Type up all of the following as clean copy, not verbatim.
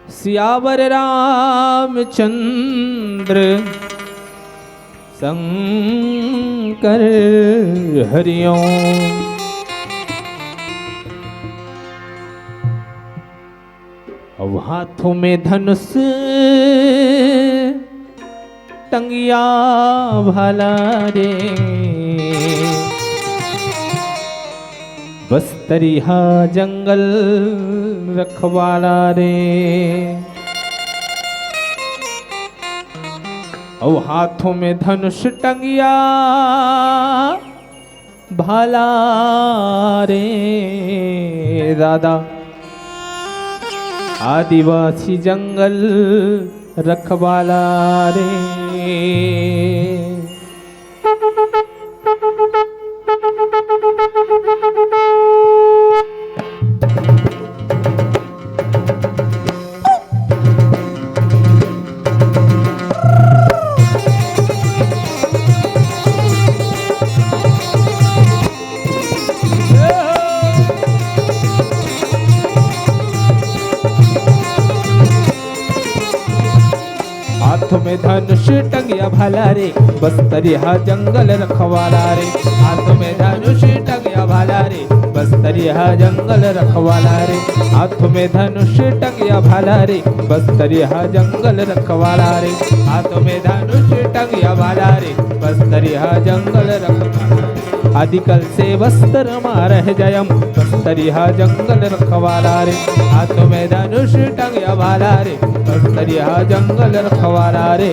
सियावर रामचंद्र शंकर हरिओम। अब हाथों में धनुष टंगिया भाला रे, बस्तरिया जंगल रखवाला रे। और हाथों में धनुष टंगिया भाला रे दादा, आदिवासी जंगल रखवाला रे। हाथों में धनुष टंगिया भाला रे, बस्तरिया जंगल रखवाला रे। हाथों में धनुष टंगिया भाला रे, बस्तरिया जंगल रखवाला रे। हाथों में धनुष टंगिया भाला रे, बस्तरिया जंगल रखवाला रे। हाथों में धनुष टंगिया भाला रे, बस्तरिया जंगल रखवाला रे। आदिकल से वस्त्र मारह जयम, बस्तरिया जंगल रखवाला रे। हाथों में धनुष टंगिया भाला रे, बस्तरिया जंगल रखवाला रे।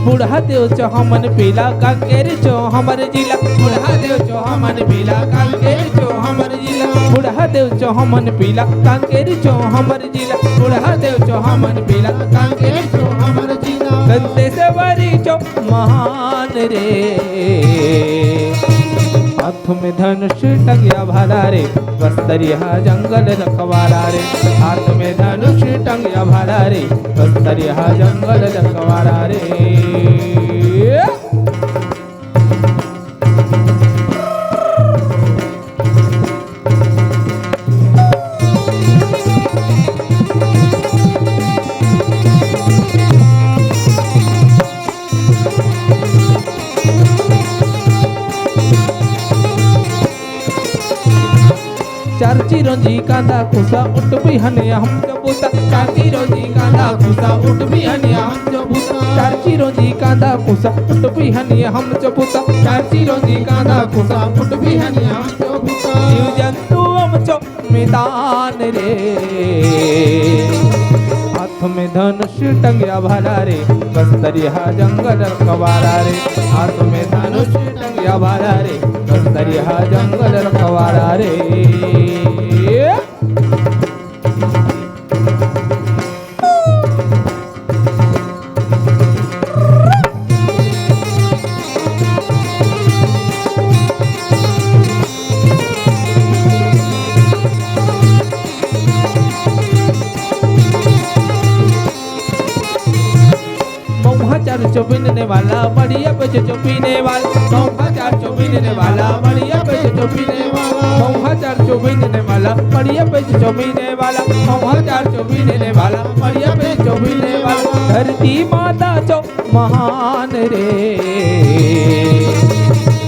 बुढ़ा देव चो हमन पीला कांकेर चो हमर जिला। बुढ़ा देव चो हमन पीला कांकेर चो हमर जिला। बुढ़ा देव चो हमन पीला कांकेर चो हमर जिला। बुढ़ा देव चो हमन पीला कांकेर चो हमर जिला। गंते से वरी चो महान रे, हाथों में धनुष टंगिया भाला रे, बस्तरिया जंगल रखवाला रे। हाथ में धनुष टंगिया भाला रे, बस्तरिया जंगल रखवाला रे। चारची रोजी कांदा खुसा उठ भी हनिया हम चबूता। चारची रोजी कांदा खुसा उठ भी हनिया हम चबूता। चारची रोजी कांदा खुसा उठ भी हनिया हम चबूता। चारची रोजी कांदा खुसा उठ भी हनिया हम चबूता। जीव जंतु हम चो मैदान रे, हाथ में धनुष टंगिया भाला रे, बस्तरिया जंगल रखवाला रे। हाथ में धनुष टंगिया भाला रे, बस्तरिया जंगल रखवाला रे। चो पीने वाला बढ़िया बच चो पीने वाला। 9,000 चो पीने वाला बढ़िया बच चो पीने वाला। 9,000 चो पीने वाला बढ़िया बच चो पीने वाला। 9,000 चो पीने वाला बढ़िया बच चो पीने वाला। धरती माता चो महान रे,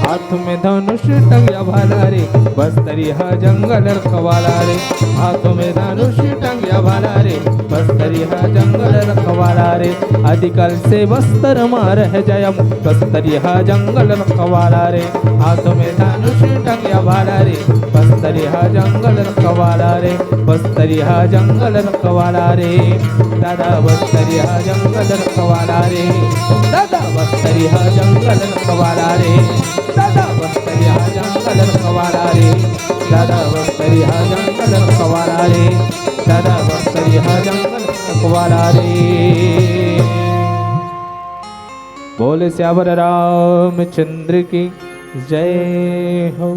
हाथ में धनुष टंगिया भाला भाला रे बस्तरी हा जंगल रखवाला रे हाथों में धनुष टंगिया भाला रे बस्तरी हा जंगल रखवाला रे आदिकाल से बस्तर में रह जयम बस्तरी हा जंगल रखवाला रे हाथों में धनुष टंगिया भाला रे बस्तरी हा जंगल रखवाला रे बस्तरी हा जंगल रखवाला रे दादा बस्तरी हा जंगल रखवाला रे दादा बस्तरी हा जंगल रखवाला रे दादा बस्तरी हा जंगल रखवाला रे दादा बस्तरी हा जंगल रखवाला रे दादा बस्तरी हा जंगल रखवाला रे। बोले श्यावर रामचंद्र की जय हो।